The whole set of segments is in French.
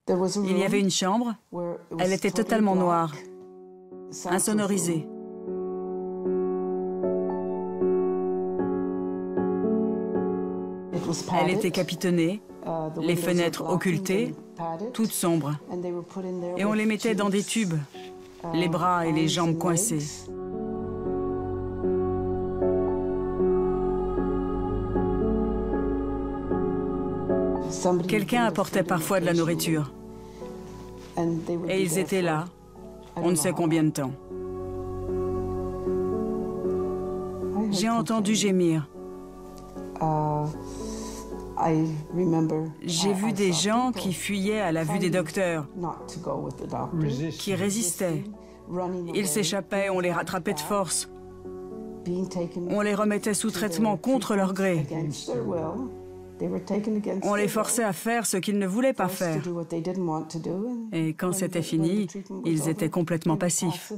Il y avait une chambre, elle était totalement noire, insonorisée. Elle était capitonnée, les fenêtres occultées, toutes sombres. Et on les mettait dans des tubes, les bras et les jambes coincés. Quelqu'un apportait parfois de la nourriture. Et ils étaient là, on ne sait combien de temps. J'ai entendu gémir. J'ai vu des gens qui fuyaient à la vue des docteurs, qui résistaient. Ils s'échappaient, on les rattrapait de force. On les remettait sous traitement contre leur gré. On les forçait à faire ce qu'ils ne voulaient pas faire. Et quand c'était fini, ils étaient complètement passifs.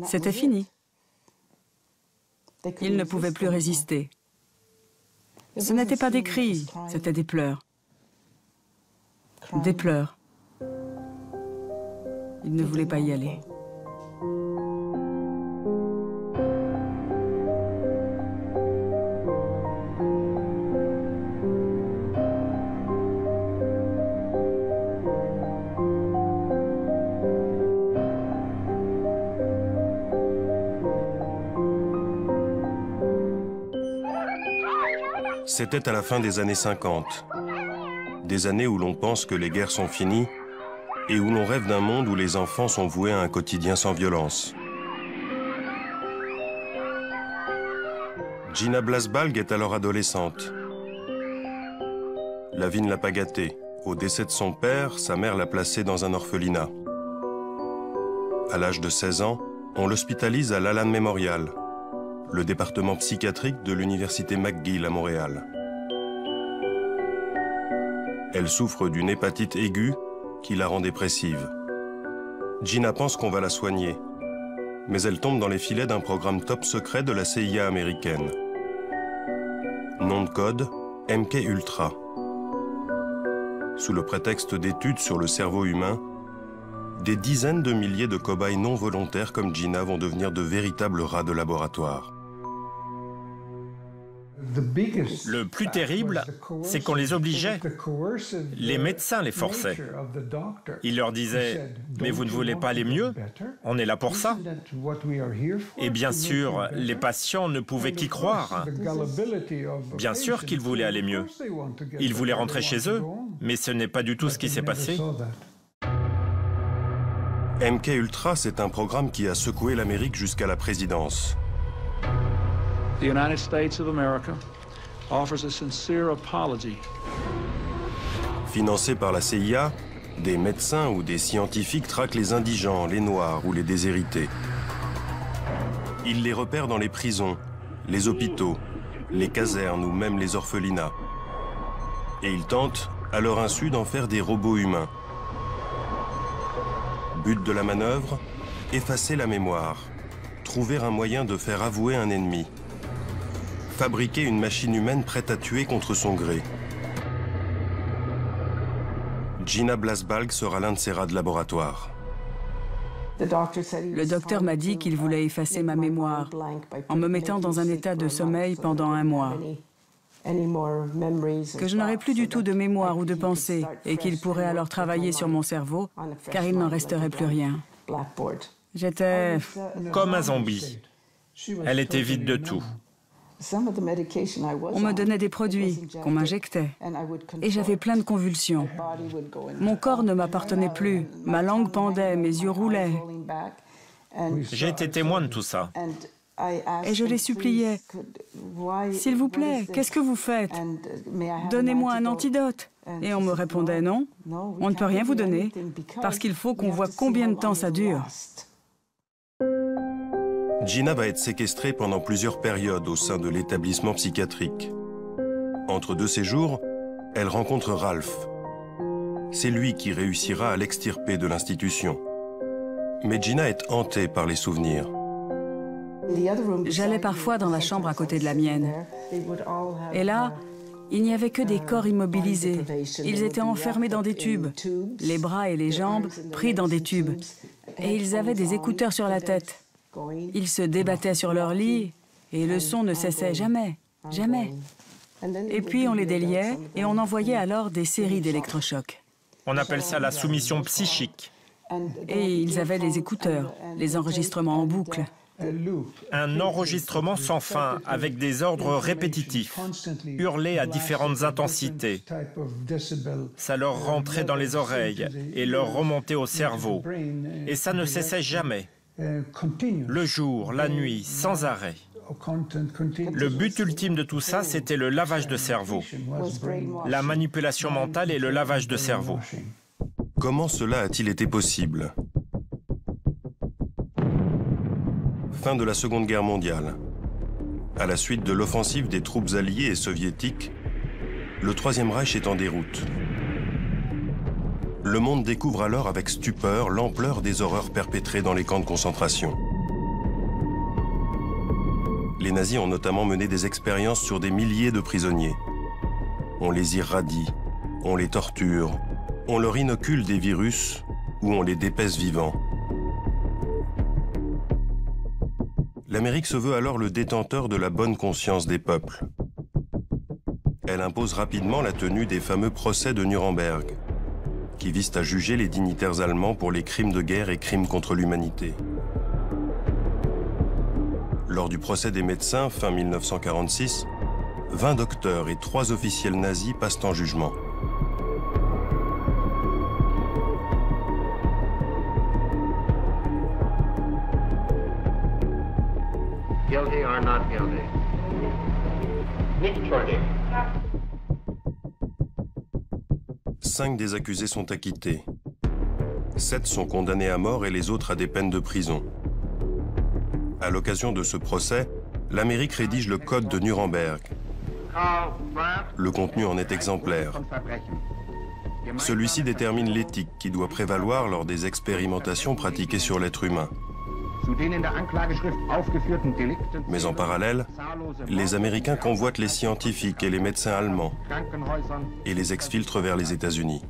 C'était fini. Ils ne pouvaient plus résister. Ce n'étaient pas des cris, c'était des pleurs. Des pleurs. Ils ne voulaient pas y aller. C'était à la fin des années 50. Des années où l'on pense que les guerres sont finies et où l'on rêve d'un monde où les enfants sont voués à un quotidien sans violence. Gina Blasbalg est alors adolescente. La vie ne l'a pas gâtée. Au décès de son père, sa mère l'a placée dans un orphelinat. À l'âge de 16 ans, on l'hospitalise à l'Allan Memorial, le département psychiatrique de l'université McGill à Montréal. Elle souffre d'une hépatite aiguë qui la rend dépressive. Gina pense qu'on va la soigner, mais elle tombe dans les filets d'un programme top secret de la CIA américaine. Nom de code, MK Ultra. Sous le prétexte d'études sur le cerveau humain, des dizaines de milliers de cobayes non volontaires comme Gina vont devenir de véritables rats de laboratoire. Le plus terrible, c'est qu'on les obligeait. Les médecins les forçaient. Ils leur disaient « Mais vous ne voulez pas aller mieux? On est là pour ça. » Et bien sûr, les patients ne pouvaient qu'y croire. Bien sûr qu'ils voulaient aller mieux. Ils voulaient rentrer chez eux, mais ce n'est pas du tout ce qui s'est passé. MK Ultra, c'est un programme qui a secoué l'Amérique jusqu'à la présidence. The United States of America offers a sincere apology. Financé par la CIA, des médecins ou des scientifiques traquent les indigents, les noirs ou les déshérités. Ils les repèrent dans les prisons, les hôpitaux, les casernes ou même les orphelinats. Et ils tentent, à leur insu, d'en faire des robots humains. But de la manœuvre, effacer la mémoire, trouver un moyen de faire avouer un ennemi. Fabriquer une machine humaine prête à tuer contre son gré. Gina Blasbalg sera l'un de ces rats de laboratoire. Le docteur m'a dit qu'il voulait effacer ma mémoire en me mettant dans un état de sommeil pendant 1 mois. Que je n'aurais plus du tout de mémoire ou de pensée et qu'il pourrait alors travailler sur mon cerveau car il n'en resterait plus rien. J'étais Comme un zombie. Elle était vide de tout. On me donnait des produits qu'on m'injectait et j'avais plein de convulsions. Mon corps ne m'appartenait plus, ma langue pendait, mes yeux roulaient. J'ai été témoin de tout ça. Et je les suppliais, « S'il vous plaît, qu'est-ce que vous faites? Donnez-moi un antidote. » Et on me répondait, « Non, on ne peut rien vous donner parce qu'il faut qu'on voit combien de temps ça dure. » Gina va être séquestrée pendant plusieurs périodes au sein de l'établissement psychiatrique. Entre 2 séjours, elle rencontre Ralph. C'est lui qui réussira à l'extirper de l'institution. Mais Gina est hantée par les souvenirs. J'allais parfois dans la chambre à côté de la mienne. Et là, Il n'y avait que des corps immobilisés. Ils étaient enfermés dans des tubes, les bras et les jambes pris dans des tubes. Et ils avaient des écouteurs sur la tête. Ils se débattaient sur leur lit et le son ne cessait jamais, jamais. Et puis on les déliait et on envoyait alors des séries d'électrochocs. On appelle ça la soumission psychique. Et ils avaient les écouteurs, les enregistrements en boucle. Un enregistrement sans fin, avec des ordres répétitifs, hurlés à différentes intensités. Ça leur rentrait dans les oreilles et leur remontait au cerveau. Et ça ne cessait jamais. Le jour, la nuit, sans arrêt. Le but ultime de tout ça, c'était le lavage de cerveau. La manipulation mentale et le lavage de cerveau. Comment cela a-t-il été possible? Fin de la Seconde Guerre mondiale. À la suite de l'offensive des troupes alliées et soviétiques, le Troisième Reich est en déroute. Le monde découvre alors avec stupeur l'ampleur des horreurs perpétrées dans les camps de concentration. Les nazis ont notamment mené des expériences sur des milliers de prisonniers. On les irradie, on les torture, on leur inocule des virus ou on les dépèce vivants. L'Amérique se veut alors le détenteur de la bonne conscience des peuples. Elle impose rapidement la tenue des fameux procès de Nuremberg, qui visent à juger les dignitaires allemands pour les crimes de guerre et crimes contre l'humanité. Lors du procès des médecins, fin 1946, 20 docteurs et 3 officiels nazis passent en jugement. Guilty or not guilty? Nicht schuldig. 5 des accusés sont acquittés. 7 sont condamnés à mort et les autres à des peines de prison. À l'occasion de ce procès, l'Amérique rédige le Code de Nuremberg. Le contenu en est exemplaire. Celui-ci détermine l'éthique qui doit prévaloir lors des expérimentations pratiquées sur l'être humain. Mais en parallèle, les Américains convoitent les scientifiques et les médecins allemands et les exfiltrent vers les États-Unis.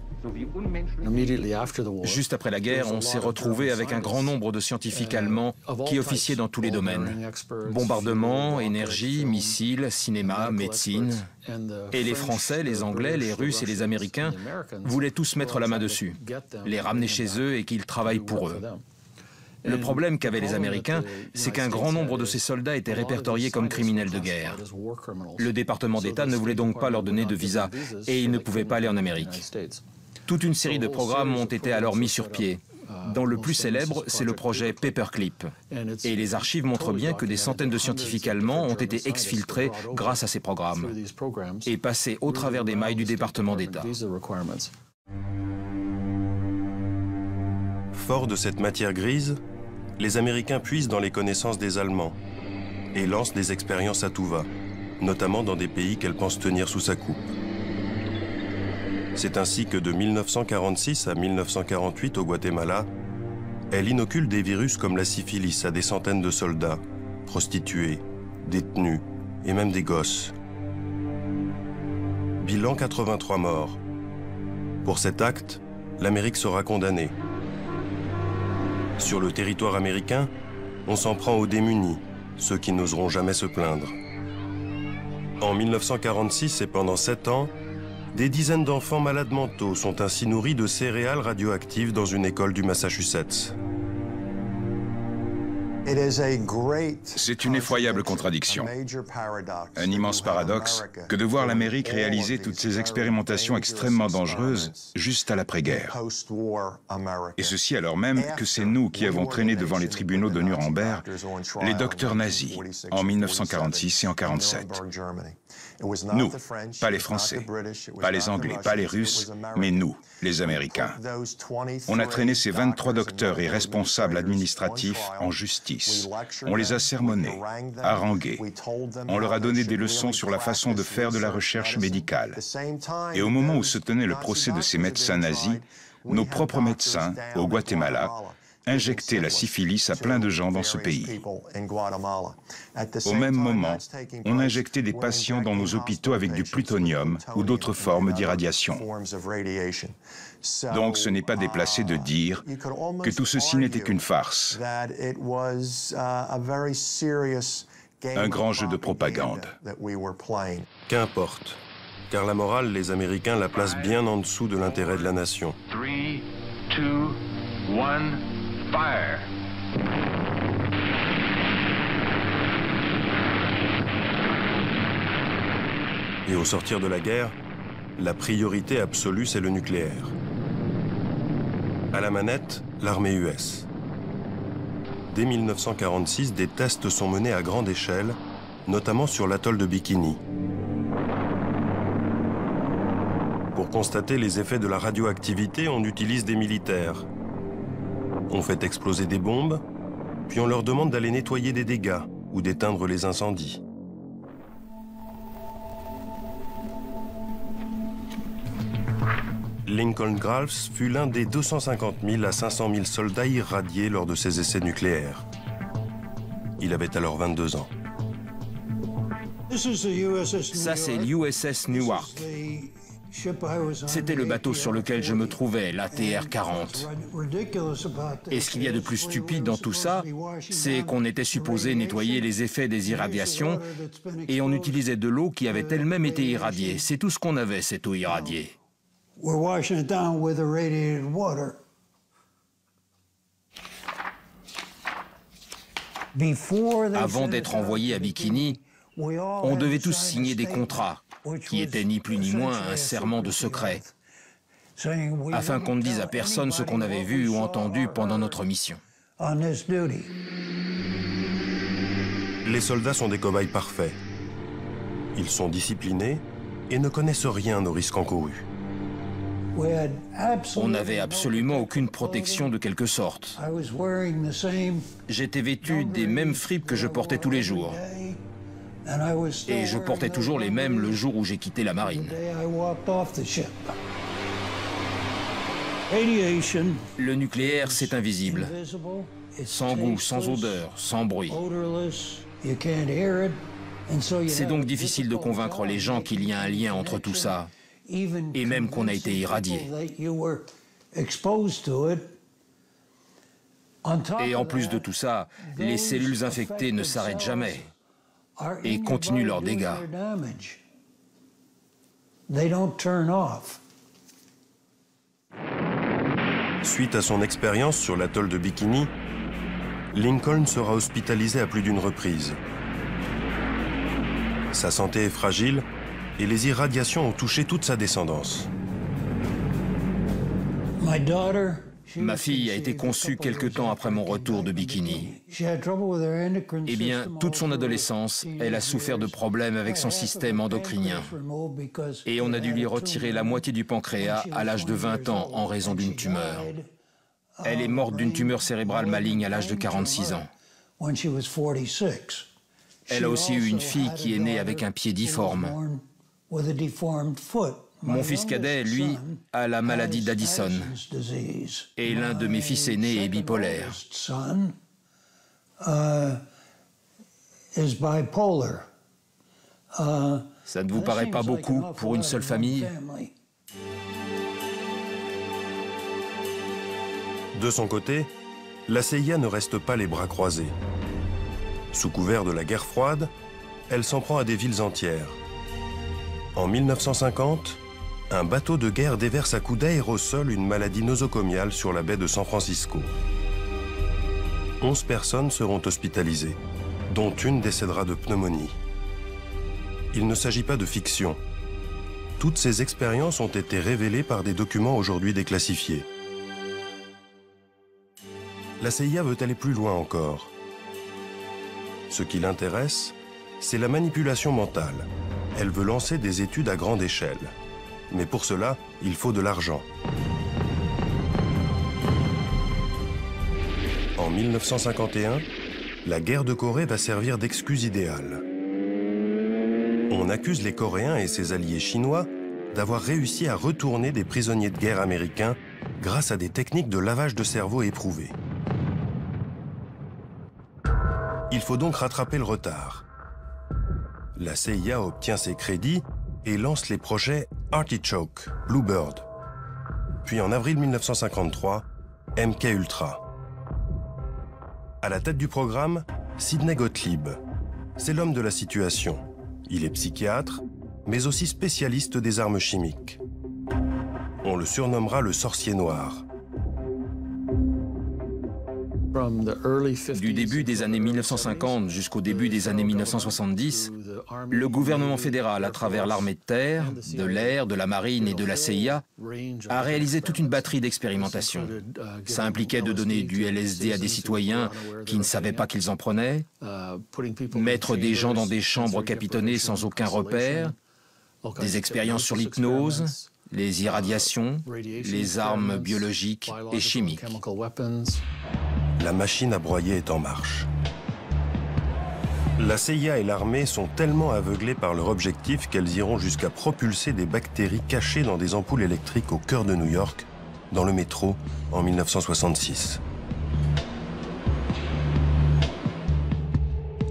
Juste après la guerre, on s'est retrouvé avec un grand nombre de scientifiques allemands qui officiaient dans tous les domaines. Bombardement, énergie, missiles, cinéma, médecine. Et les Français, les Anglais, les Russes et les Américains voulaient tous mettre la main dessus, les ramener chez eux et qu'ils travaillent pour eux. Le problème qu'avaient les Américains, c'est qu'un grand nombre de ces soldats étaient répertoriés comme criminels de guerre. Le département d'État ne voulait donc pas leur donner de visa et ils ne pouvaient pas aller en Amérique. Toute une série de programmes ont été alors mis sur pied. Dont le plus célèbre, c'est le projet Paperclip. Et les archives montrent bien que des centaines de scientifiques allemands ont été exfiltrés grâce à ces programmes et passés au travers des mailles du département d'État. Forts de cette matière grise, les Américains puisent dans les connaissances des Allemands et lancent des expériences à tout va, notamment dans des pays qu'elle pense tenir sous sa coupe. C'est ainsi que de 1946 à 1948 au Guatemala, elle inocule des virus comme la syphilis à des centaines de soldats, prostituées, détenus et même des gosses. Bilan 83 morts. Pour cet acte, l'Amérique sera condamnée. Sur le territoire américain, on s'en prend aux démunis, ceux qui n'oseront jamais se plaindre. En 1946 et pendant 7 ans, des dizaines d'enfants malades mentaux sont ainsi nourris de céréales radioactives dans une école du Massachusetts. C'est une effroyable contradiction, un immense paradoxe que de voir l'Amérique réaliser toutes ces expérimentations extrêmement dangereuses juste à l'après-guerre. Et ceci alors même que c'est nous qui avons traîné devant les tribunaux de Nuremberg les docteurs nazis en 1946 et en 1947. Nous, pas les Français, pas les Anglais, pas les Russes, mais nous, les Américains. On a traîné ces 23 docteurs et responsables administratifs en justice. On les a sermonnés, harangués. On leur a donné des leçons sur la façon de faire de la recherche médicale. Et au moment où se tenait le procès de ces médecins nazis, nos propres médecins, au Guatemala, injecter la syphilis à plein de gens dans ce pays. Au même moment, on injectait des patients dans nos hôpitaux avec du plutonium ou d'autres formes d'irradiation. Donc ce n'est pas déplacé de dire que tout ceci n'était qu'une farce, un grand jeu de propagande. Qu'importe, car la morale, les Américains la placent bien en dessous de l'intérêt de la nation. 3, 2, 1, fire! Et au sortir de la guerre, la priorité absolue, c'est le nucléaire. À la manette, l'armée US. Dès 1946, des tests sont menés à grande échelle, notamment sur l'atoll de Bikini. Pour constater les effets de la radioactivité, on utilise des militaires. On fait exploser des bombes, puis on leur demande d'aller nettoyer des dégâts ou d'éteindre les incendies. Lincoln Groves fut l'un des 250 000 à 500 000 soldats irradiés lors de ses essais nucléaires. Il avait alors 22 ans. Ça, c'est l'USS Newark. C'était le bateau sur lequel je me trouvais, l'ATR-40. Et ce qu'il y a de plus stupide dans tout ça, c'est qu'on était supposé nettoyer les effets des irradiations et on utilisait de l'eau qui avait elle-même été irradiée. C'est tout ce qu'on avait, cette eau irradiée. Avant d'être envoyé à Bikini, on devait tous signer des contrats, qui étaient ni plus ni moins un serment de secret, afin qu'on ne dise à personne ce qu'on avait vu ou entendu pendant notre mission. Les soldats sont des cobayes parfaits. Ils sont disciplinés et ne connaissent rien aux risques encourus. On n'avait absolument aucune protection de quelque sorte. J'étais vêtu des mêmes fripes que je portais tous les jours. Et je portais toujours les mêmes le jour où j'ai quitté la marine. Le nucléaire, c'est invisible. Sans goût, sans odeur, sans bruit. C'est donc difficile de convaincre les gens qu'il y a un lien entre tout ça, et même qu'on a été irradié. Et en plus de tout ça, les cellules infectées ne s'arrêtent jamais et continuent leurs dégâts. Suite à son expérience sur l'atoll de Bikini, Lincoln sera hospitalisé à plus d'une reprise. Sa santé est fragile et les irradiations ont touché toute sa descendance. Ma fille a été conçue quelque temps après mon retour de Bikini. Eh bien, toute son adolescence, elle a souffert de problèmes avec son système endocrinien. Et on a dû lui retirer la moitié du pancréas à l'âge de 20 ans en raison d'une tumeur. Elle est morte d'une tumeur cérébrale maligne à l'âge de 46 ans. Elle a aussi eu une fille qui est née avec un pied difforme. Mon fils cadet, lui, a la maladie d'Addison. Et l'un de mes fils aînés est bipolaire. Ça ne vous paraît pas beaucoup pour une seule famille? De son côté, la CIA ne reste pas les bras croisés. Sous couvert de la guerre froide, elle s'en prend à des villes entières. En 1950, un bateau de guerre déverse à coups d'aérosol une maladie nosocomiale sur la baie de San Francisco. 11 personnes seront hospitalisées, dont une décédera de pneumonie. Il ne s'agit pas de fiction. Toutes ces expériences ont été révélées par des documents aujourd'hui déclassifiés. La CIA veut aller plus loin encore. Ce qui l'intéresse, c'est la manipulation mentale. Elle veut lancer des études à grande échelle. Mais pour cela, il faut de l'argent. En 1951, la guerre de Corée va servir d'excuse idéale. On accuse les Coréens et ses alliés chinois d'avoir réussi à retourner des prisonniers de guerre américains grâce à des techniques de lavage de cerveau éprouvées. Il faut donc rattraper le retard. La CIA obtient ses crédits et lance les projets Artichoke, Bluebird. Puis en avril 1953, MK Ultra. À la tête du programme, Sidney Gottlieb. C'est l'homme de la situation. Il est psychiatre, mais aussi spécialiste des armes chimiques. On le surnommera le sorcier noir. Du début des années 1950 jusqu'au début des années 1970, le gouvernement fédéral, à travers l'armée de terre, de l'air, de la marine et de la CIA, a réalisé toute une batterie d'expérimentations. Ça impliquait de donner du LSD à des citoyens qui ne savaient pas qu'ils en prenaient, mettre des gens dans des chambres capitonnées sans aucun repère, des expériences sur l'hypnose, les irradiations, les armes biologiques et chimiques. La machine à broyer est en marche. La CIA et l'armée sont tellement aveuglées par leur objectif qu'elles iront jusqu'à propulser des bactéries cachées dans des ampoules électriques au cœur de New York, dans le métro, en 1966.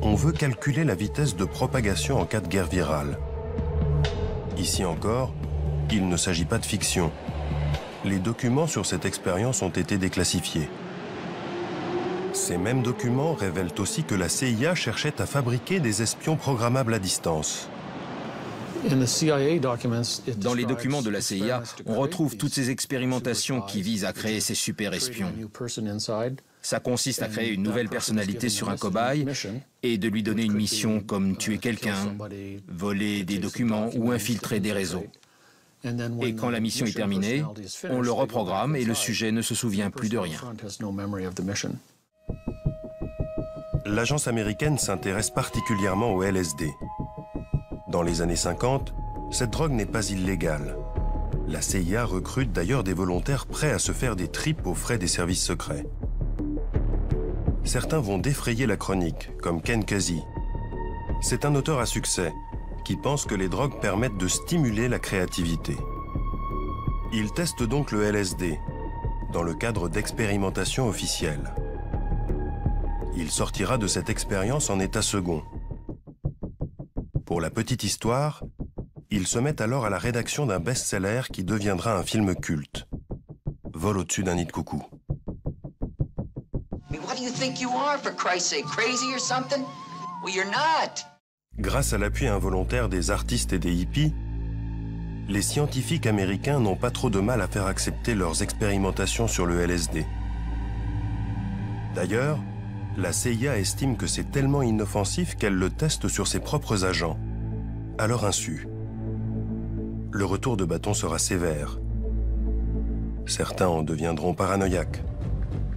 On veut calculer la vitesse de propagation en cas de guerre virale. Ici encore, il ne s'agit pas de fiction. Les documents sur cette expérience ont été déclassifiés. Ces mêmes documents révèlent aussi que la CIA cherchait à fabriquer des espions programmables à distance. Dans les documents de la CIA, on retrouve toutes ces expérimentations qui visent à créer ces super espions. Ça consiste à créer une nouvelle personnalité sur un cobaye et de lui donner une mission comme tuer quelqu'un, voler des documents ou infiltrer des réseaux. Et quand la mission est terminée, on le reprogramme et le sujet ne se souvient plus de rien. L'agence américaine s'intéresse particulièrement au LSD. Dans les années 50, cette drogue n'est pas illégale. La CIA recrute d'ailleurs des volontaires prêts à se faire des tripes aux frais des services secrets. Certains vont défrayer la chronique, comme Ken Kesey. C'est un auteur à succès qui pense que les drogues permettent de stimuler la créativité. Il teste donc le LSD dans le cadre d'expérimentations officielles. Il sortira de cette expérience en état second. Pour la petite histoire, il se met alors à la rédaction d'un best-seller qui deviendra un film culte. Vol au-dessus d'un nid de coucou. Grâce à l'appui involontaire des artistes et des hippies, les scientifiques américains n'ont pas trop de mal à faire accepter leurs expérimentations sur le LSD. D'ailleurs, la CIA estime que c'est tellement inoffensif qu'elle le teste sur ses propres agents, à leur insu. Le retour de bâton sera sévère. Certains en deviendront paranoïaques,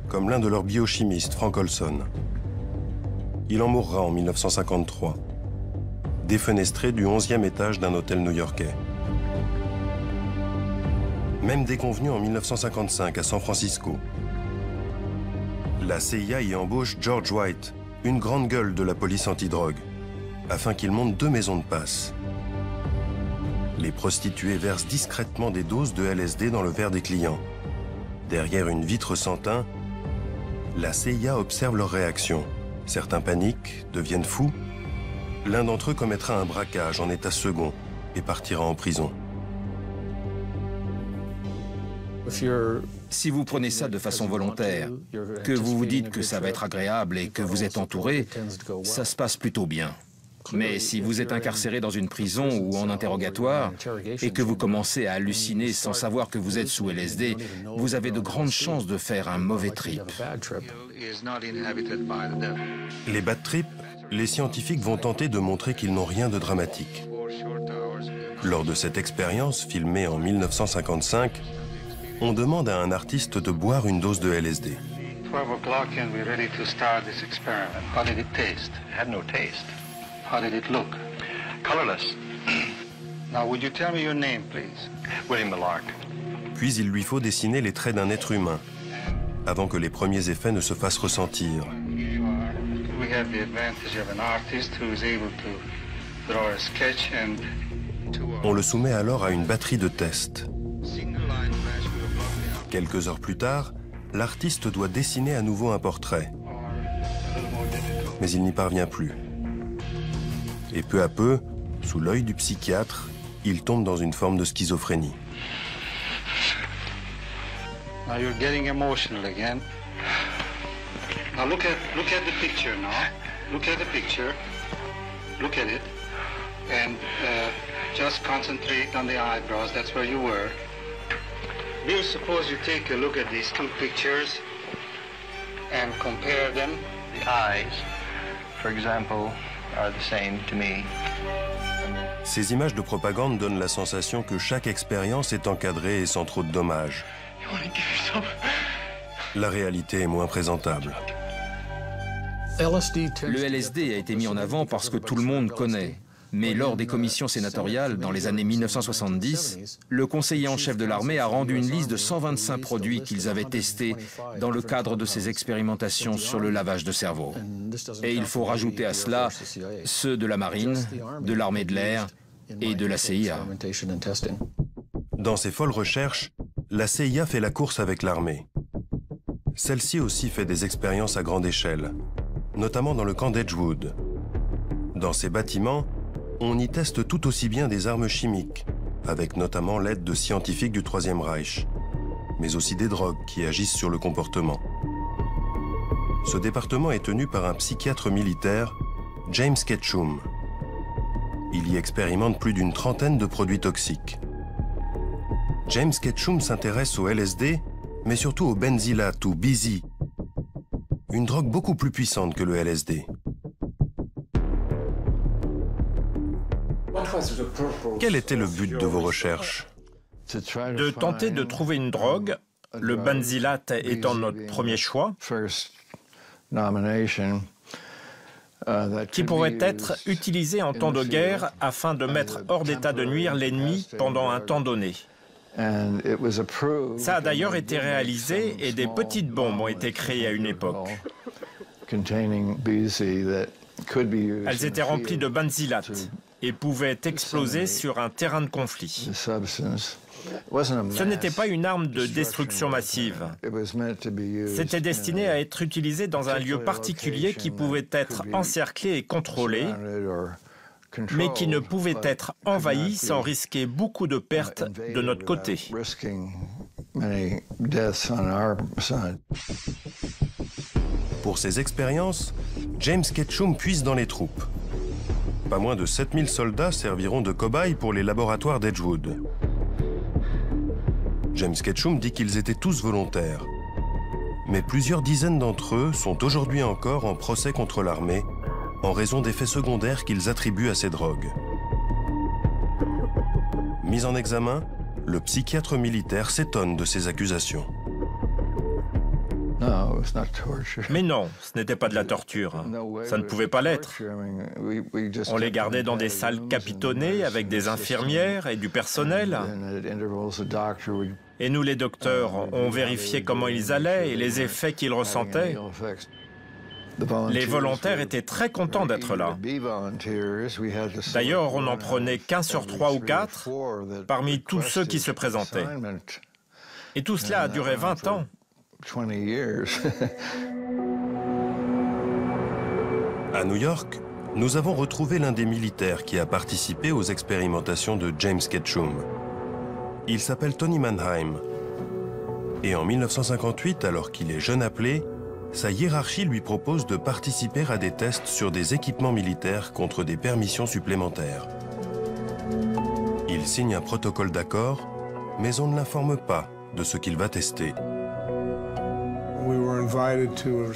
comme l'un de leurs biochimistes, Frank Olson. Il en mourra en 1953, défenestré du 11e étage d'un hôtel new-yorkais. Même déconvenu en 1955 à San Francisco. La CIA y embauche George White, une grande gueule de la police antidrogue, afin qu'il monte 2 maisons de passe. Les prostituées versent discrètement des doses de LSD dans le verre des clients. Derrière une vitre sans teint, la CIA observe leurs réactions. Certains paniquent, deviennent fous. L'un d'entre eux commettra un braquage en état second et partira en prison. Si vous prenez ça de façon volontaire, que vous vous dites que ça va être agréable et que vous êtes entouré, ça se passe plutôt bien. Mais si vous êtes incarcéré dans une prison ou en interrogatoire et que vous commencez à halluciner sans savoir que vous êtes sous LSD, vous avez de grandes chances de faire un mauvais trip. Les bad trips, les scientifiques vont tenter de montrer qu'ils n'ont rien de dramatique. Lors de cette expérience, filmée en 1955, on demande à un artiste de boire une dose de LSD. 12 o'clock and we're ready to start this experiment. How did it taste? It had no taste. How did it look? Colorless. Now, would you tell me your name, please? William Millark. Puis il lui faut dessiner les traits d'un être humain, avant que les premiers effets ne se fassent ressentir. We have the advantage of an artist who is able to draw a sketch and On le soumet alors à une batterie de tests. Quelques heures plus tard, l'artiste doit dessiner à nouveau un portrait. Mais il n'y parvient plus. Et peu à peu, sous l'œil du psychiatre, il tombe dans une forme de schizophrénie. Now you're getting emotional again. Now look at the picture now. Look at the picture. Look at it. And just concentrate on the eyebrows. That's where you were. Bill, suppose you take a look at these two pictures and compare them. The eyes, for example, are the same to me. Ces images de propagande donnent la sensation que chaque expérience est encadrée et sans trop de dommages. La réalité est moins présentable. Le LSD a été mis en avant parce que tout le monde connaît. Mais lors des commissions sénatoriales, dans les années 1970, le conseiller en chef de l'armée a rendu une liste de 125 produits qu'ils avaient testés dans le cadre de ces expérimentations sur le lavage de cerveau. Et il faut rajouter à cela ceux de la marine, de l'armée de l'air et de la CIA. Dans ses folles recherches, la CIA fait la course avec l'armée. Celle-ci aussi fait des expériences à grande échelle, notamment dans le camp d'Edgewood. Dans ces bâtiments, on y teste tout aussi bien des armes chimiques, avec notamment l'aide de scientifiques du Troisième Reich, mais aussi des drogues qui agissent sur le comportement. Ce département est tenu par un psychiatre militaire, James Ketchum. Il y expérimente plus d'une trentaine de produits toxiques. James Ketchum s'intéresse au LSD, mais surtout au benzylate ou BZ, une drogue beaucoup plus puissante que le LSD. Quel était le but de vos recherches? De tenter de trouver une drogue, le benzylate étant notre premier choix, qui pourrait être utilisé en temps de guerre afin de mettre hors d'état de nuire l'ennemi pendant un temps donné. Ça a d'ailleurs été réalisé et des petites bombes ont été créées à une époque. Elles étaient remplies de benzylate et pouvaient exploser sur un terrain de conflit. Ce n'était pas une arme de destruction massive. C'était destiné à être utilisé dans un lieu particulier qui pouvait être encerclé et contrôlé, mais qui ne pouvait être envahi sans risquer beaucoup de pertes de notre côté. Pour ces expériences, James Ketchum puise dans les troupes. Pas moins de 7000 soldats serviront de cobayes pour les laboratoires d'Edgewood. James Ketchum dit qu'ils étaient tous volontaires. Mais plusieurs dizaines d'entre eux sont aujourd'hui encore en procès contre l'armée en raison d'effets secondaires qu'ils attribuent à ces drogues. Mis en examen, le psychiatre militaire s'étonne de ces accusations. Mais non, ce n'était pas de la torture. Ça ne pouvait pas l'être. On les gardait dans des salles capitonnées avec des infirmières et du personnel. Et nous, les docteurs, on vérifiait comment ils allaient et les effets qu'ils ressentaient. Les volontaires étaient très contents d'être là. D'ailleurs, on n'en prenait qu'un sur 3 ou 4 parmi tous ceux qui se présentaient. Et tout cela a duré 20 ans. À New York, nous avons retrouvé l'un des militaires qui a participé aux expérimentations de James Ketchum. Il s'appelle Tony Mannheim. Et en 1958, alors qu'il est jeune appelé, sa hiérarchie lui propose de participer à des tests sur des équipements militaires contre des permissions supplémentaires. Il signe un protocole d'accord, mais on ne l'informe pas de ce qu'il va tester.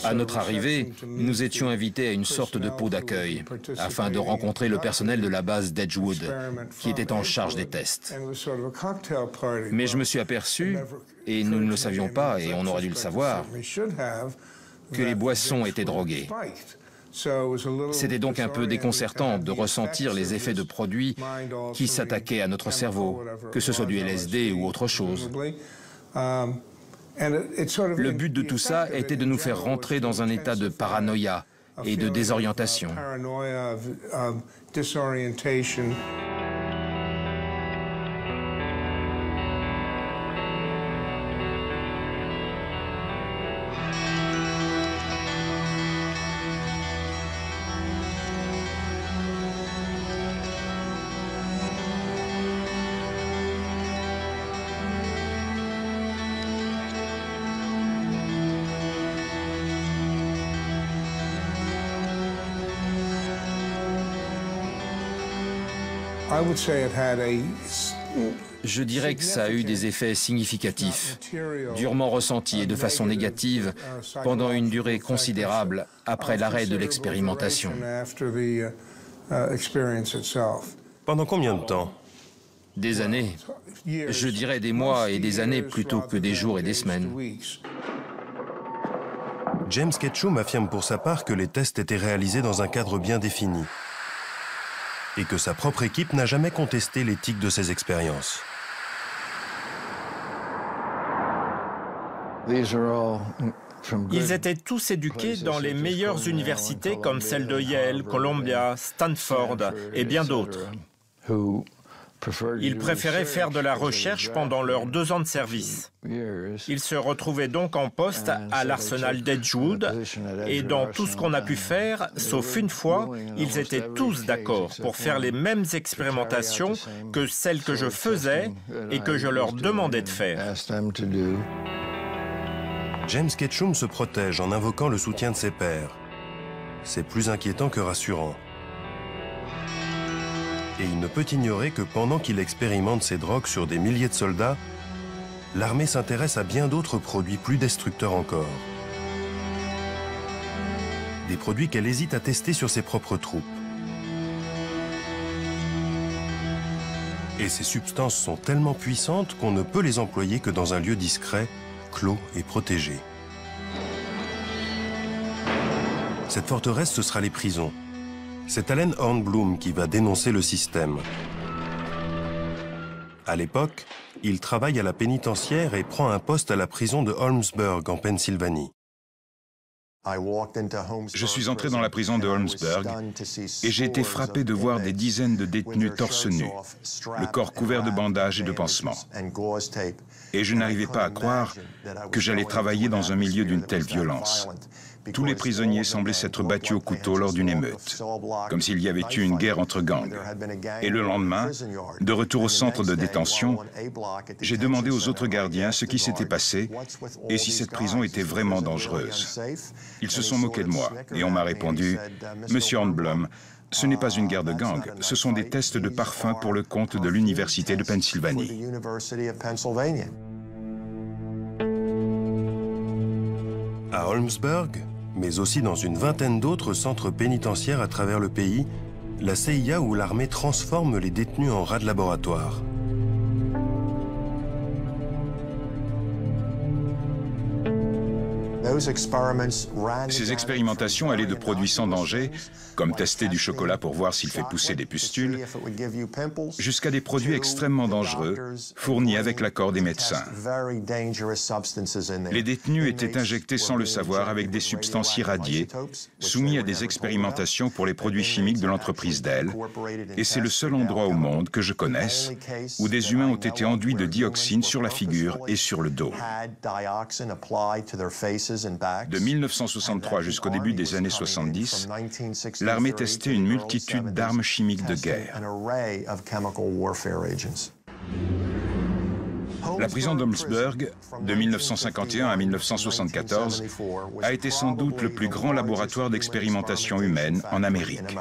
À notre arrivée, nous étions invités à une sorte de pot d'accueil afin de rencontrer le personnel de la base d'Edgewood qui était en charge des tests. Mais je me suis aperçu, et nous ne le savions pas et on aurait dû le savoir, que les boissons étaient droguées. C'était donc un peu déconcertant de ressentir les effets de produits qui s'attaquaient à notre cerveau, que ce soit du LSD ou autre chose. Le but de tout ça était de nous faire rentrer dans un état de paranoïa et de désorientation. Je dirais que ça a eu des effets significatifs, durement ressentis et de façon négative pendant une durée considérable après l'arrêt de l'expérimentation. Pendant combien de temps? Des années. Je dirais des mois et des années plutôt que des jours et des semaines. James Ketchum affirme pour sa part que les tests étaient réalisés dans un cadre bien défini et que sa propre équipe n'a jamais contesté l'éthique de ces expériences. Ils étaient tous éduqués dans les meilleures universités comme celle de Yale, Columbia, Stanford et bien d'autres. Ils préféraient faire de la recherche pendant leurs 2 ans de service. Ils se retrouvaient donc en poste à l'arsenal d'Edgewood et dans tout ce qu'on a pu faire, sauf une fois, ils étaient tous d'accord pour faire les mêmes expérimentations que celles que je faisais et que je leur demandais de faire. James Ketchum se protège en invoquant le soutien de ses pairs. C'est plus inquiétant que rassurant. Et il ne peut ignorer que pendant qu'il expérimente ces drogues sur des milliers de soldats, l'armée s'intéresse à bien d'autres produits plus destructeurs encore. Des produits qu'elle hésite à tester sur ses propres troupes. Et ces substances sont tellement puissantes qu'on ne peut les employer que dans un lieu discret, clos et protégé. Cette forteresse, ce sera les prisons. C'est Allen Hornblum qui va dénoncer le système. À l'époque, il travaille à la pénitentiaire et prend un poste à la prison de Holmesburg, en Pennsylvanie. Je suis entré dans la prison de Holmesburg et j'ai été frappé de voir des dizaines de détenus torse nu, le corps couvert de bandages et de pansements. Et je n'arrivais pas à croire que j'allais travailler dans un milieu d'une telle violence. Tous les prisonniers semblaient s'être battus au couteau lors d'une émeute, comme s'il y avait eu une guerre entre gangs. Et le lendemain, de retour au centre de détention, j'ai demandé aux autres gardiens ce qui s'était passé et si cette prison était vraiment dangereuse. Ils se sont moqués de moi et on m'a répondu « Monsieur Hornblum, ce n'est pas une guerre de gangs, ce sont des tests de parfum pour le compte de l'Université de Pennsylvanie. » À Holmesburg, mais aussi dans une vingtaine d'autres centres pénitentiaires à travers le pays, la CIA ou l'armée transforme les détenus en rats de laboratoire. Ces expérimentations allaient de produits sans danger, comme tester du chocolat pour voir s'il fait pousser des pustules, jusqu'à des produits extrêmement dangereux, fournis avec l'accord des médecins. Les détenus étaient injectés sans le savoir avec des substances irradiées, soumis à des expérimentations pour les produits chimiques de l'entreprise Dell, et c'est le seul endroit au monde que je connaisse où des humains ont été enduits de dioxine sur la figure et sur le dos. De 1963 jusqu'au début des années 70, l'armée testait une multitude d'armes chimiques de guerre. La prison d'Holmesburg, de 1951 à 1974, a été sans doute le plus grand laboratoire d'expérimentation humaine en Amérique.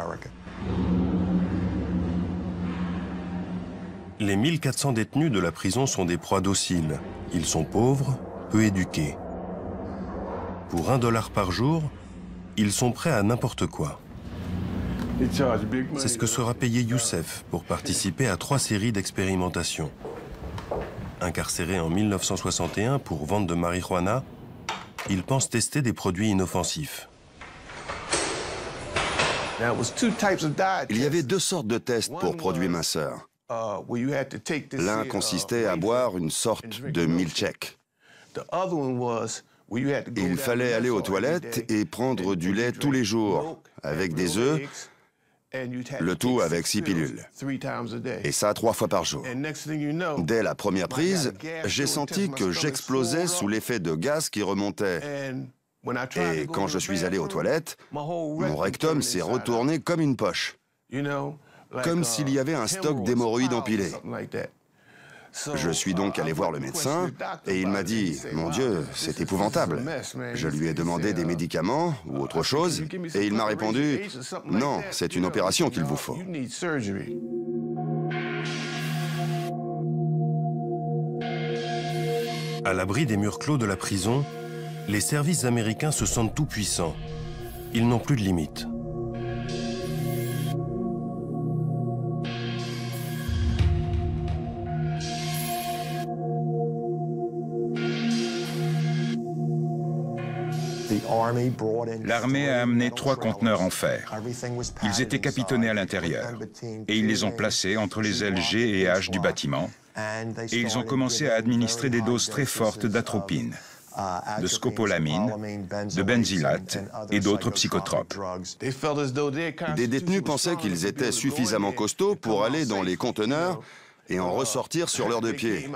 Les 1400 détenus de la prison sont des proies dociles. Ils sont pauvres, peu éduqués. Pour $1 par jour, ils sont prêts à n'importe quoi. C'est ce que sera payé Youssef pour participer à 3 séries d'expérimentation. Incarcéré en 1961 pour vente de marijuana, il pense tester des produits inoffensifs. Il y avait 2 sortes de tests pour produits minceurs. L'un consistait à boire une sorte de milkshake. Il fallait aller aux toilettes et prendre du lait tous les jours, avec des œufs, le tout avec 6 pilules. Et ça 3 fois par jour. Dès la première prise, j'ai senti que j'explosais sous l'effet de gaz qui remontait. Et quand je suis allé aux toilettes, mon rectum s'est retourné comme une poche. Comme s'il y avait un stock d'hémorroïdes empilé. Je suis donc allé voir le médecin et il m'a dit « Mon Dieu, c'est épouvantable ». Je lui ai demandé des médicaments ou autre chose et il m'a répondu « Non, c'est une opération qu'il vous faut ». À l'abri des murs clos de la prison, les services américains se sentent tout-puissants. Ils n'ont plus de limites. L'armée a amené 3 conteneurs en fer. Ils étaient capitonnés à l'intérieur et ils les ont placés entre les ailes G et H du bâtiment et ils ont commencé à administrer des doses très fortes d'atropine, de scopolamine, de benzylate et d'autres psychotropes. Des détenus pensaient qu'ils étaient suffisamment costauds pour aller dans les conteneurs et en ressortir sur leurs 2 pieds.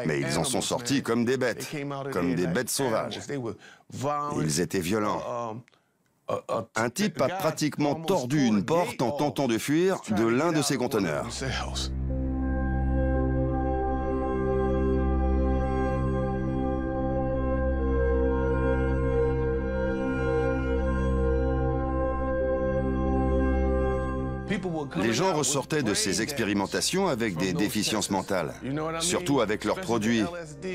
Mais ils en sont sortis comme des bêtes sauvages. Ils étaient violents. Un type a pratiquement tordu une porte en tentant de fuir de l'un de ces conteneurs. Les gens ressortaient de ces expérimentations avec des déficiences mentales, surtout avec leurs produits,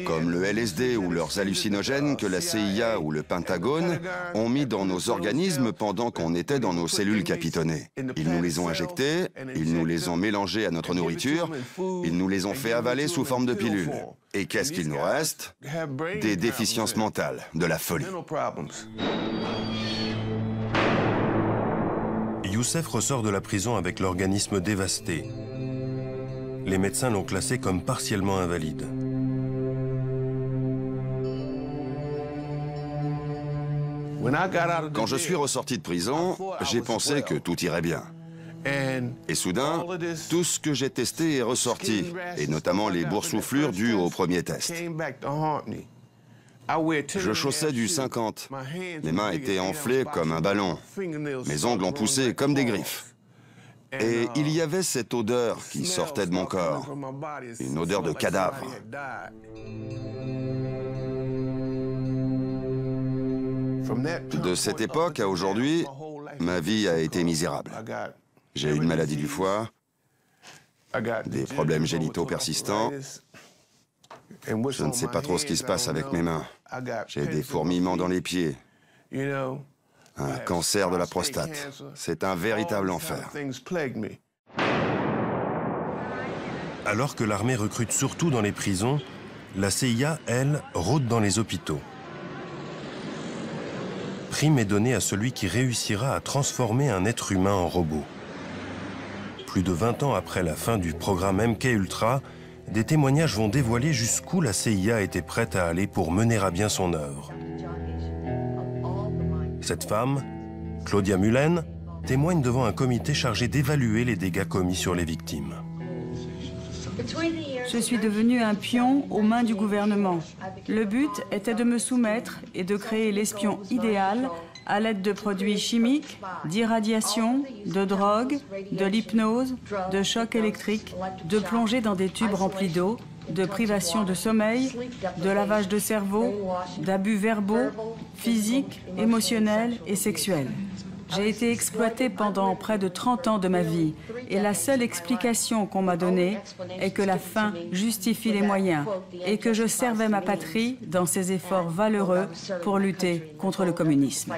comme le LSD ou leurs hallucinogènes que la CIA ou le Pentagone ont mis dans nos organismes pendant qu'on était dans nos cellules capitonnées. Ils nous les ont injectés, ils nous les ont mélangés à notre nourriture, ils nous les ont fait avaler sous forme de pilules. Et qu'est-ce qu'il nous reste? Des déficiences mentales, de la folie. Youssef ressort de la prison avec l'organisme dévasté. Les médecins l'ont classé comme partiellement invalide. Quand je suis ressorti de prison, j'ai pensé que tout irait bien. Et soudain, tout ce que j'ai testé est ressorti, et notamment les boursouflures dues au premier test. Je chaussais du 50. Mes mains étaient enflées comme un ballon. Mes ongles ont poussé comme des griffes. Et il y avait cette odeur qui sortait de mon corps. Une odeur de cadavre. De cette époque à aujourd'hui, ma vie a été misérable. J'ai une maladie du foie, des problèmes génitaux persistants. Je ne sais pas trop ce qui se passe avec mes mains. J'ai des fourmillements dans les pieds. Un cancer de la prostate. C'est un véritable enfer. Alors que l'armée recrute surtout dans les prisons, la CIA, elle, rôde dans les hôpitaux. Prime est donnée à celui qui réussira à transformer un être humain en robot. Plus de 20 ans après la fin du programme MK-Ultra, des témoignages vont dévoiler jusqu'où la CIA était prête à aller pour mener à bien son œuvre. Cette femme, Claudia Mullen, témoigne devant un comité chargé d'évaluer les dégâts commis sur les victimes. Je suis devenu un pion aux mains du gouvernement. Le but était de me soumettre et de créer l'espion idéal à l'aide de produits chimiques, d'irradiation, de drogue, de l'hypnose, de chocs électriques, de plongée dans des tubes remplis d'eau, de privation de sommeil, de lavage de cerveau, d'abus verbaux, physiques, émotionnels et sexuels. J'ai été exploitée pendant près de 30 ans de ma vie et la seule explication qu'on m'a donnée est que la fin justifie les moyens et que je servais ma patrie dans ses efforts valeureux pour lutter contre le communisme.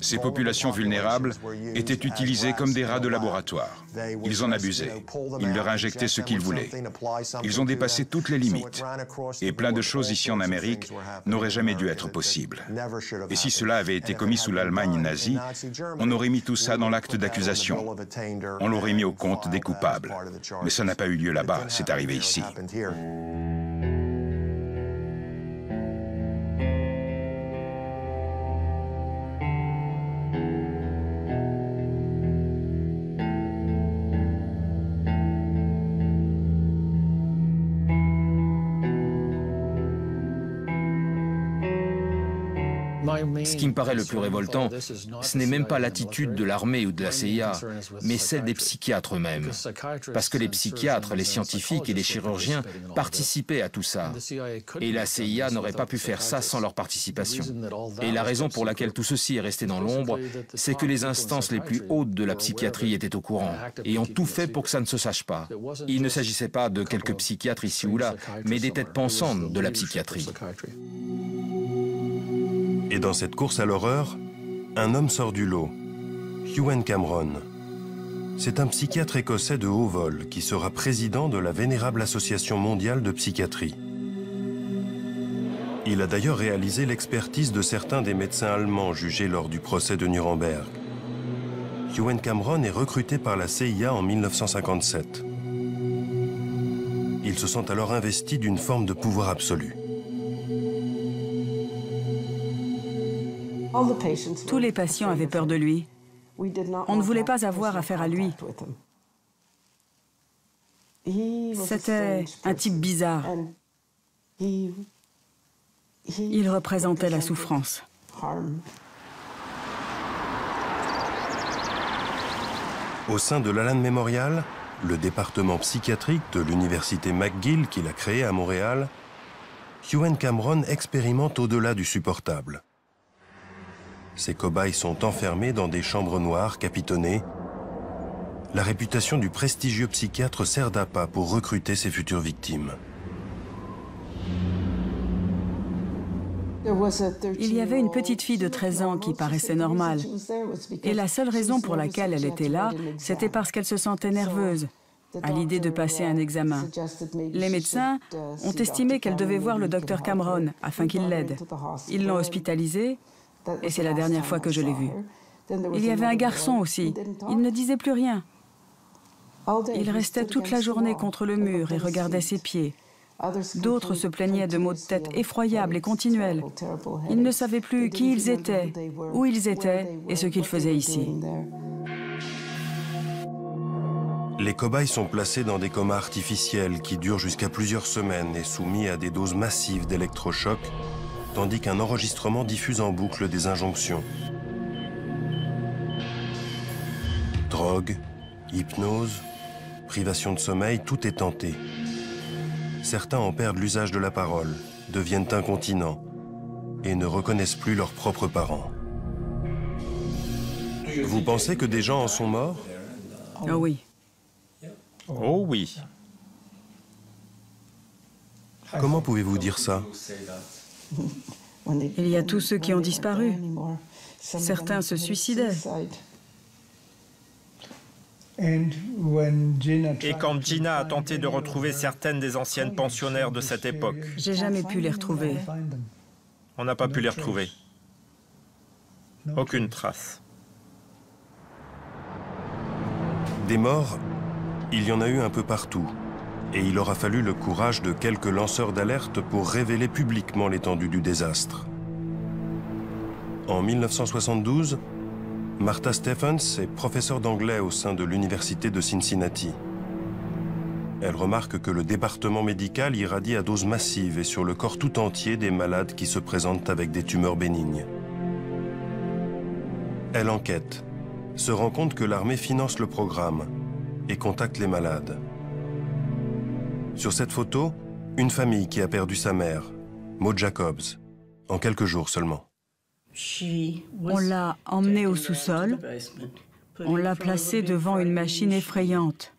Ces populations vulnérables étaient utilisées comme des rats de laboratoire. Ils en abusaient. Ils leur injectaient ce qu'ils voulaient. Ils ont dépassé toutes les limites. Et plein de choses ici en Amérique n'auraient jamais dû être possibles. Et si cela avait été commis sous l'Allemagne nazie, on aurait mis tout ça dans l'acte d'accusation. On l'aurait mis au compte des coupables. Mais ça n'a pas eu lieu là-bas, c'est arrivé ici. Ce qui me paraît le plus révoltant, ce n'est même pas l'attitude de l'armée ou de la CIA, mais celle des psychiatres eux-mêmes. Parce que les psychiatres, les scientifiques et les chirurgiens participaient à tout ça. Et la CIA n'aurait pas pu faire ça sans leur participation. Et la raison pour laquelle tout ceci est resté dans l'ombre, c'est que les instances les plus hautes de la psychiatrie étaient au courant et ont tout fait pour que ça ne se sache pas. Il ne s'agissait pas de quelques psychiatres ici ou là, mais des têtes pensantes de la psychiatrie. Et dans cette course à l'horreur, un homme sort du lot, Ewen Cameron. C'est un psychiatre écossais de haut vol qui sera président de la vénérable Association mondiale de psychiatrie. Il a d'ailleurs réalisé l'expertise de certains des médecins allemands jugés lors du procès de Nuremberg. Ewen Cameron est recruté par la CIA en 1957. Il se sent alors investi d'une forme de pouvoir absolu. Tous les patients avaient peur de lui. On ne voulait pas avoir affaire à lui. C'était un type bizarre. Il représentait la souffrance. Au sein de l'Allan Memorial, le département psychiatrique de l'université McGill qu'il a créé à Montréal, Ewen Cameron expérimente au-delà du supportable. Ces cobayes sont enfermés dans des chambres noires capitonnées. La réputation du prestigieux psychiatre sert d'appât pour recruter ses futures victimes. Il y avait une petite fille de 13 ans qui paraissait normale. Et la seule raison pour laquelle elle était là, c'était parce qu'elle se sentait nerveuse à l'idée de passer un examen. Les médecins ont estimé qu'elle devait voir le docteur Cameron afin qu'il l'aide. Ils l'ont hospitalisée et c'est la dernière fois que je l'ai vue. Il y avait un garçon aussi. Il ne disait plus rien. Il restait toute la journée contre le mur et regardait ses pieds. D'autres se plaignaient de maux de tête effroyables et continuels. Ils ne savaient plus qui ils étaient, où ils étaient et ce qu'ils faisaient ici. Les cobayes sont placés dans des comas artificiels qui durent jusqu'à plusieurs semaines et soumis à des doses massives d'électrochocs, tandis qu'un enregistrement diffuse en boucle des injonctions. Drogue, hypnose, privation de sommeil, tout est tenté. Certains en perdent l'usage de la parole, deviennent incontinents et ne reconnaissent plus leurs propres parents. Vous pensez que des gens en sont morts? Oh oui. Oh oui. Comment pouvez-vous dire ça? Il y a tous ceux qui ont disparu. Certains se suicidaient. Et quand Gina a tenté de retrouver certaines des anciennes pensionnaires de cette époque, j'ai jamais pu les retrouver. On n'a pas pu les retrouver. Aucune trace. Des morts, il y en a eu un peu partout. Et il aura fallu le courage de quelques lanceurs d'alerte pour révéler publiquement l'étendue du désastre. En 1972, Martha Stephens est professeure d'anglais au sein de l'université de Cincinnati. Elle remarque que le département médical irradie à doses massives et sur le corps tout entier des malades qui se présentent avec des tumeurs bénignes. Elle enquête, se rend compte que l'armée finance le programme et contacte les malades. Sur cette photo, une famille qui a perdu sa mère, Maud Jacobs, en quelques jours seulement. On l'a emmenée au sous-sol, on l'a placée devant une machine effrayante.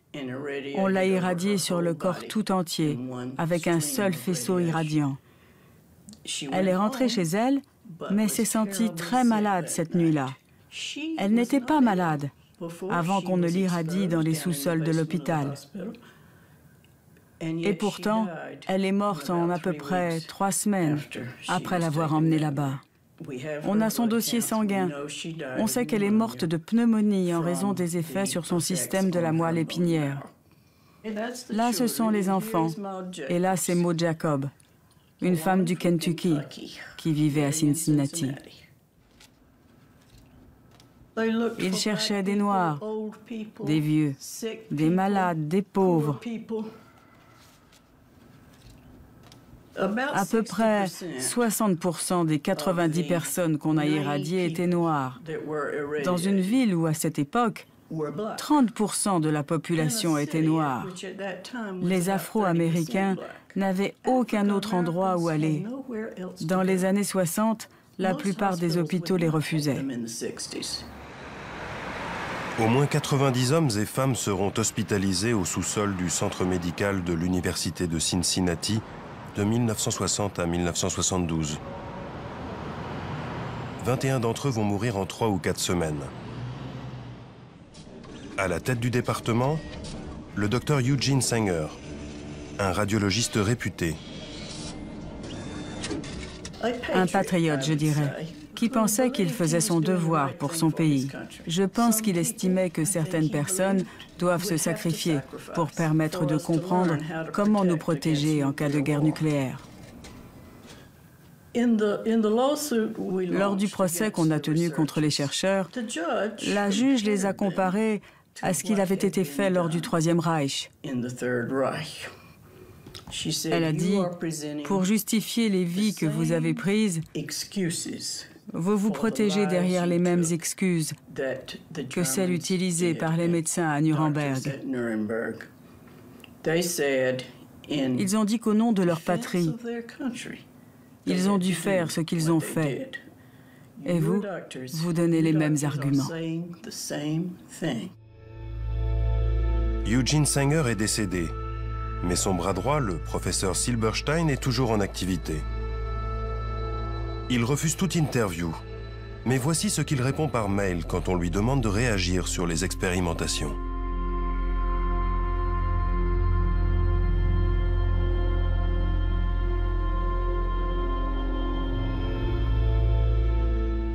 On l'a irradiée sur le corps tout entier, avec un seul faisceau irradiant. Elle est rentrée chez elle, mais s'est sentie très malade cette nuit-là. Elle n'était pas malade avant qu'on ne l'irradie dans les sous-sols de l'hôpital. Et pourtant, elle est morte en à peu près 3 semaines après l'avoir emmenée là-bas. On a son dossier sanguin. On sait qu'elle est morte de pneumonie en raison des effets sur son système de la moelle épinière. Là, ce sont les enfants. Et là, c'est Maud Jacob, une femme du Kentucky qui vivait à Cincinnati. Ils cherchaient des Noirs, des vieux, des malades, des pauvres. À peu près 60% des 90 personnes qu'on a irradiées étaient noires. Dans une ville où, à cette époque, 30% de la population était noire. Les Afro-Américains n'avaient aucun autre endroit où aller. Dans les années 60, la plupart des hôpitaux les refusaient. Au moins 90 hommes et femmes seront hospitalisés au sous-sol du centre médical de l'Université de Cincinnati de 1960 à 1972. 21 d'entre eux vont mourir en 3 ou 4 semaines. À la tête du département, le docteur Eugene Sanger, un radiologiste réputé. Un patriote, je dirais, qui pensait qu'il faisait son devoir pour son pays. Je pense qu'il estimait que certaines personnes doivent se sacrifier pour permettre de comprendre comment nous protéger en cas de guerre nucléaire. Lors du procès qu'on a tenu contre les chercheurs, la juge les a comparés à ce qu'il avait été fait lors du Troisième Reich. Elle a dit, pour justifier les vies que vous avez prises, vous vous protégez derrière les mêmes excuses que celles utilisées par les médecins à Nuremberg. Ils ont dit qu'au nom de leur patrie, ils ont dû faire ce qu'ils ont fait. Et vous, vous donnez les mêmes arguments. Eugene Sanger est décédé, mais son bras droit, le professeur Silberstein, est toujours en activité. Il refuse toute interview, mais voici ce qu'il répond par mail quand on lui demande de réagir sur les expérimentations.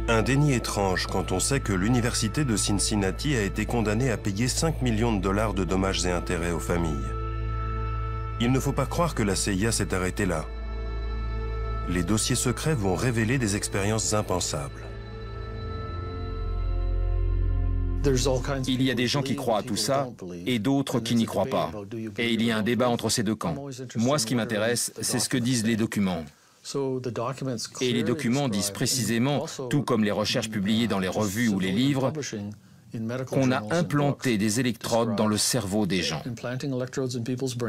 Un déni étrange quand on sait que l'université de Cincinnati a été condamnée à payer 5 millions de dollars de dommages et intérêts aux familles. Il ne faut pas croire que la CIA s'est arrêtée là. Les dossiers secrets vont révéler des expériences impensables. Il y a des gens qui croient à tout ça et d'autres qui n'y croient pas. Et il y a un débat entre ces deux camps. Moi, ce qui m'intéresse, c'est ce que disent les documents. Et les documents disent précisément, tout comme les recherches publiées dans les revues ou les livres, qu'on a implanté des électrodes dans le cerveau des gens.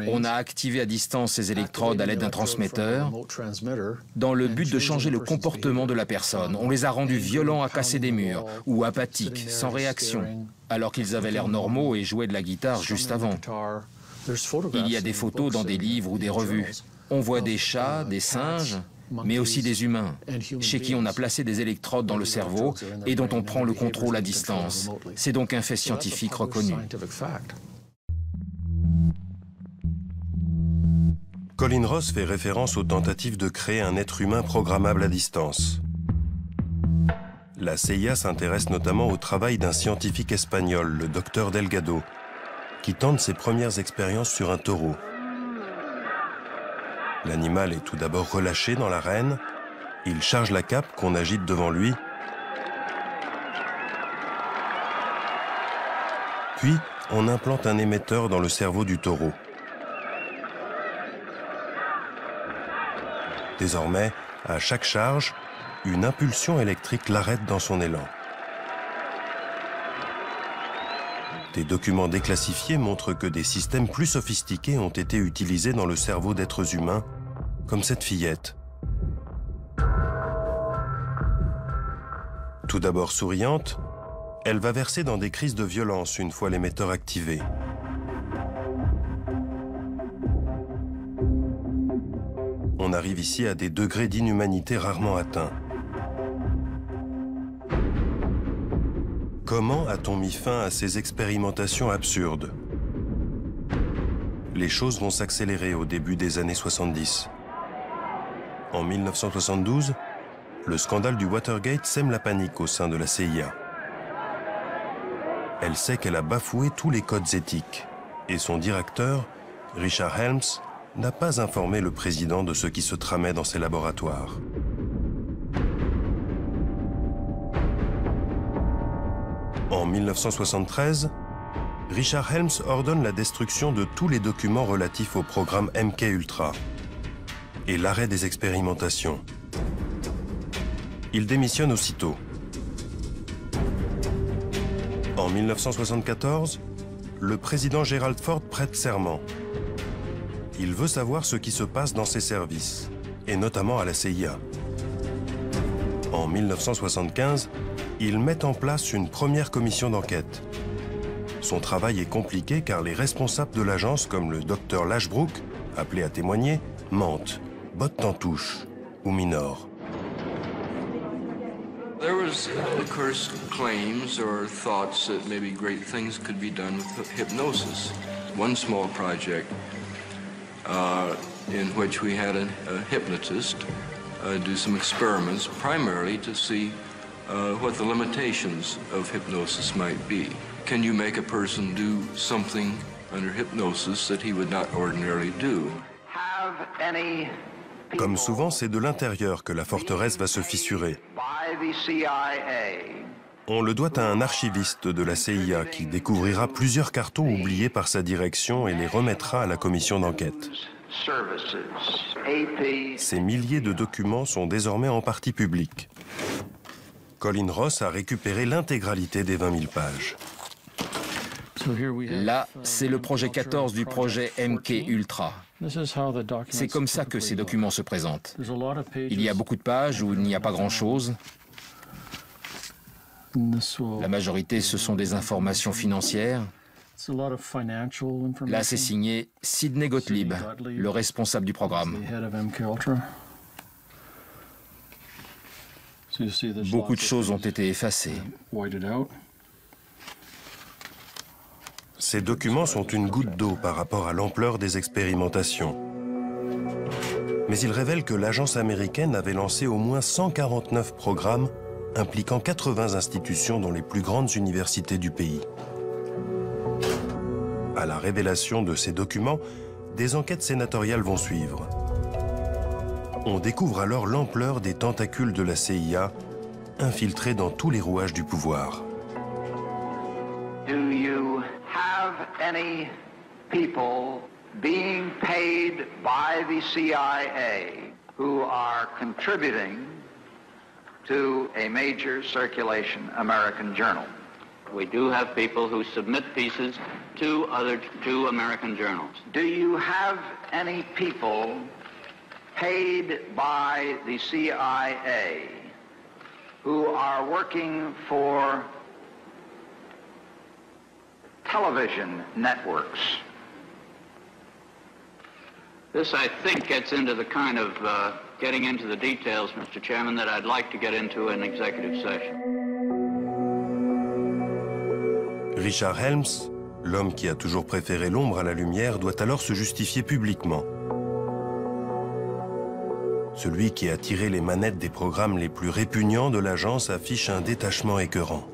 On a activé à distance ces électrodes à l'aide d'un transmetteur dans le but de changer le comportement de la personne. On les a rendus violents à casser des murs ou apathiques, sans réaction, alors qu'ils avaient l'air normaux et jouaient de la guitare juste avant. Il y a des photos dans des livres ou des revues. On voit des chats, des singes, mais aussi des humains, chez qui on a placé des électrodes dans le cerveau et dont on prend le contrôle à distance. C'est donc un fait scientifique reconnu. Colin Ross fait référence aux tentatives de créer un être humain programmable à distance. La CIA s'intéresse notamment au travail d'un scientifique espagnol, le docteur Delgado, qui tente ses premières expériences sur un taureau. L'animal est tout d'abord relâché dans l'arène, il charge la cape qu'on agite devant lui, puis on implante un émetteur dans le cerveau du taureau. Désormais, à chaque charge, une impulsion électrique l'arrête dans son élan. Des documents déclassifiés montrent que des systèmes plus sophistiqués ont été utilisés dans le cerveau d'êtres humains, comme cette fillette. Tout d'abord souriante, elle va verser dans des crises de violence une fois l'émetteur activé. On arrive ici à des degrés d'inhumanité rarement atteints. Comment a-t-on mis fin à ces expérimentations absurdes? Les choses vont s'accélérer au début des années 70. En 1972, le scandale du Watergate sème la panique au sein de la CIA. Elle sait qu'elle a bafoué tous les codes éthiques et son directeur, Richard Helms, n'a pas informé le président de ce qui se tramait dans ses laboratoires. En 1973, Richard Helms ordonne la destruction de tous les documents relatifs au programme MK Ultra. et l'arrêt des expérimentations. Il démissionne aussitôt. En 1974, le président Gerald Ford prête serment. Il veut savoir ce qui se passe dans ses services, et notamment à la CIA. En 1975, il met en place une première commission d'enquête. Son travail est compliqué car les responsables de l'agence, comme le docteur Lashbrook, appelé à témoigner, mentent, bottent en touche ou minorent. There was, of course, claims or thoughts that maybe great things could be done with hypnosis. One small project in which we had a hypnotist do some experiments, primarily to see what the limitations of hypnosis might be. Can you make a person do something under hypnosis that he would not ordinarily do? Comme souvent, c'est de l'intérieur que la forteresse va se fissurer. On le doit à un archiviste de la CIA qui découvrira plusieurs cartons oubliés par sa direction et les remettra à la commission d'enquête. Ces milliers de documents sont désormais en partie publics. Colin Ross a récupéré l'intégralité des 20 000 pages. Là, c'est le projet 14 du projet MK Ultra. C'est comme ça que ces documents se présentent. Il y a beaucoup de pages où il n'y a pas grand-chose. La majorité, ce sont des informations financières. Là, c'est signé Sidney Gottlieb, le responsable du programme. Beaucoup de choses ont été effacées. Ces documents sont une goutte d'eau par rapport à l'ampleur des expérimentations. Mais ils révèlent que l'agence américaine avait lancé au moins 149 programmes impliquant 80 institutions dans les plus grandes universités du pays. À la révélation de ces documents, des enquêtes sénatoriales vont suivre. On découvre alors l'ampleur des tentacules de la CIA, infiltrés dans tous les rouages du pouvoir. Do you have any people being paid by the CIA who are contributing to a major circulation American journal? We do have people who submit pieces to American journals. Do you have any people paid by the CIA who are working for television networks? This, I think, gets into the kind of getting into the details, Mr. Chairman, that I'd like to get into in executive session. Richard Helms, l'homme qui a toujours préféré l'ombre à la lumière, doit alors se justifier publiquement. Celui qui a tiré les manettes des programmes les plus répugnants de l'agence affiche un détachement écœurant.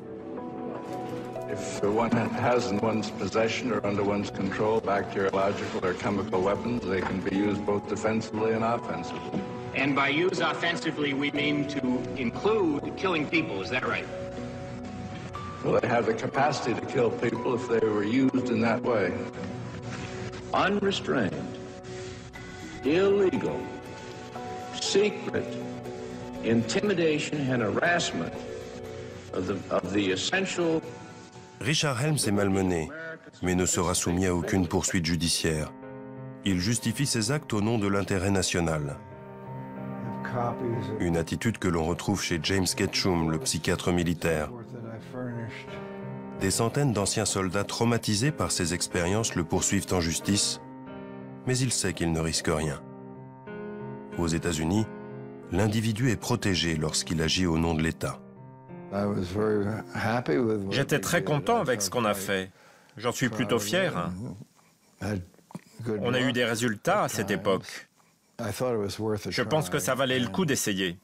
If one has in one's possession or under one's control bacteriological or chemical weapons, they can be used both defensively and offensively. And by use offensively, we mean to include killing people, is that right? Well, they have the capacity to kill people if they were used in that way. Unrestrained, illegal, secret intimidation and harassment of the essential. Richard Helms est malmené, mais ne sera soumis à aucune poursuite judiciaire. Il justifie ses actes au nom de l'intérêt national. Une attitude que l'on retrouve chez James Ketchum, le psychiatre militaire. Des centaines d'anciens soldats traumatisés par ces expériences le poursuivent en justice, mais il sait qu'il ne risque rien. Aux États-Unis, l'individu est protégé lorsqu'il agit au nom de l'État. J'étais très content avec ce qu'on a fait. J'en suis plutôt fier. On a eu des résultats à cette époque. Je pense que ça valait le coup d'essayer.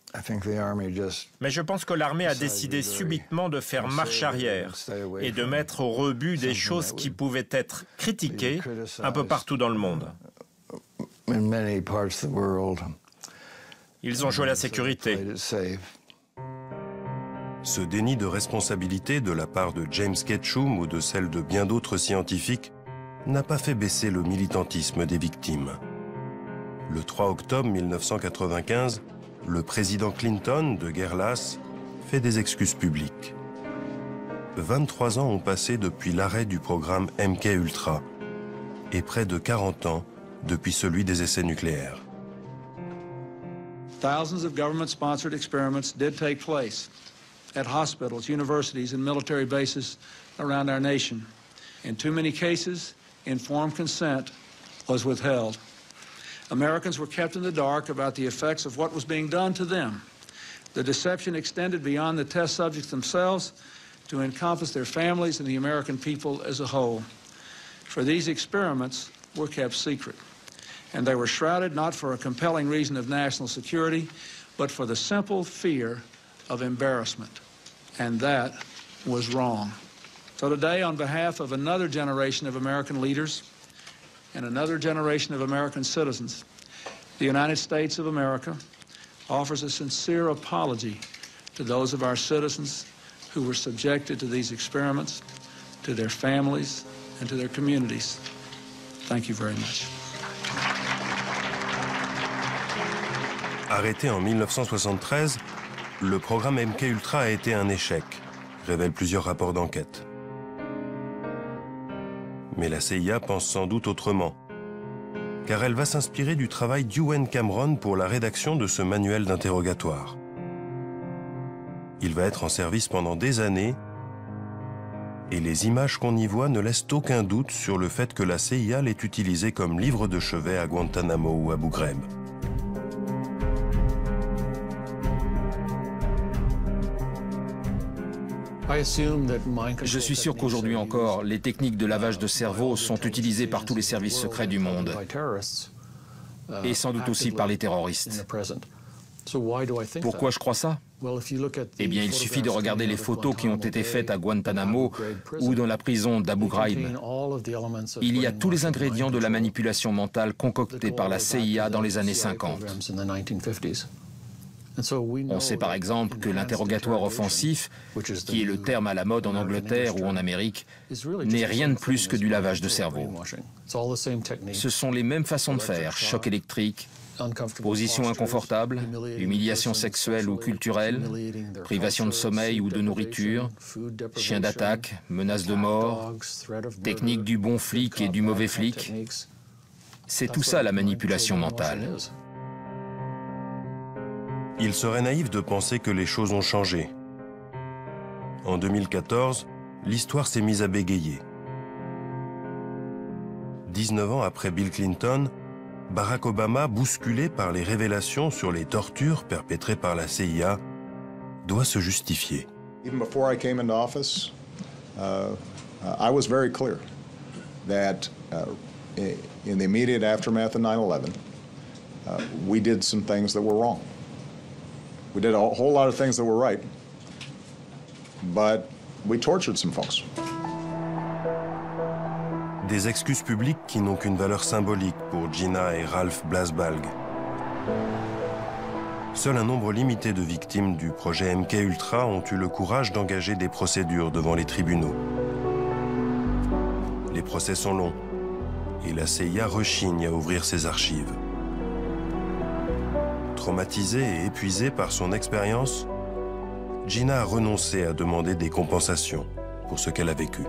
Mais je pense que l'armée a décidé subitement de faire marche arrière et de mettre au rebut des choses qui pouvaient être critiquées un peu partout dans le monde. Ils ont joué la sécurité. Ce déni de responsabilité de la part de James Ketchum ou de celle de bien d'autres scientifiques n'a pas fait baisser le militantisme des victimes. Le 3 octobre 1995, le président Clinton, de guerre lasse, fait des excuses publiques. 23 ans ont passé depuis l'arrêt du programme MK-Ultra et près de 40 ans depuis celui des essais nucléaires. Thousands of government-sponsored experiments did take place at hospitals, universities, and military bases around our nation. In too many cases, informed consent was withheld. Americans were kept in the dark about the effects of what was being done to them. The deception extended beyond the test subjects themselves to encompass their families and the American people as a whole. For these experiments were kept secret, and they were shrouded not for a compelling reason of national security, but for the simple fear of embarrassment. And that was wrong. So today, on behalf of another generation of American leaders and another generation of American citizens, the United States of America offers a sincere apology to those of our citizens who were subjected to these experiments, to their families, and to their communities. Thank you very much. Arrêté en 1973, le programme MK-Ultra a été un échec, révèlent plusieurs rapports d'enquête. Mais la CIA pense sans doute autrement, car elle va s'inspirer du travail d'Ewen Cameron pour la rédaction de ce manuel d'interrogatoire. Il va être en service pendant des années, et les images qu'on y voit ne laissent aucun doute sur le fait que la CIA l'ait utilisé comme livre de chevet à Guantanamo ou Abu Ghraib. Je suis sûr qu'aujourd'hui encore, les techniques de lavage de cerveau sont utilisées par tous les services secrets du monde, et sans doute aussi par les terroristes. Pourquoi je crois ça? Eh bien, il suffit de regarder les photos qui ont été faites à Guantanamo ou dans la prison d'Abu Ghraib. Il y a tous les ingrédients de la manipulation mentale concoctée par la CIA dans les années 50. On sait par exemple que l'interrogatoire offensif, qui est le terme à la mode en Angleterre ou en Amérique, n'est rien de plus que du lavage de cerveau. Ce sont les mêmes façons de faire, choc électrique, position inconfortable, humiliation sexuelle ou culturelle, privation de sommeil ou de nourriture, chien d'attaque, menace de mort, technique du bon flic et du mauvais flic. C'est tout ça la manipulation mentale. Il serait naïf de penser que les choses ont changé. En 2014, l'histoire s'est mise à bégayer. 19 ans après Bill Clinton, Barack Obama, bousculé par les révélations sur les tortures perpétrées par la CIA, doit se justifier. Even before I came into office, I was very clear that in the immediate aftermath of 9/11, we did some things that were wrong. We did a whole lot of things that were right, but we tortured some folks. Des excuses publiques qui n'ont qu'une valeur symbolique pour Gina et Ralph Blasbalg. Seul un nombre limité de victimes du projet MK-Ultra ont eu le courage d'engager des procédures devant les tribunaux. Les procès sont longs, et la CIA rechigne à ouvrir ses archives. Traumatisée et épuisée par son expérience, Gina a renoncé à demander des compensations pour ce qu'elle a vécu.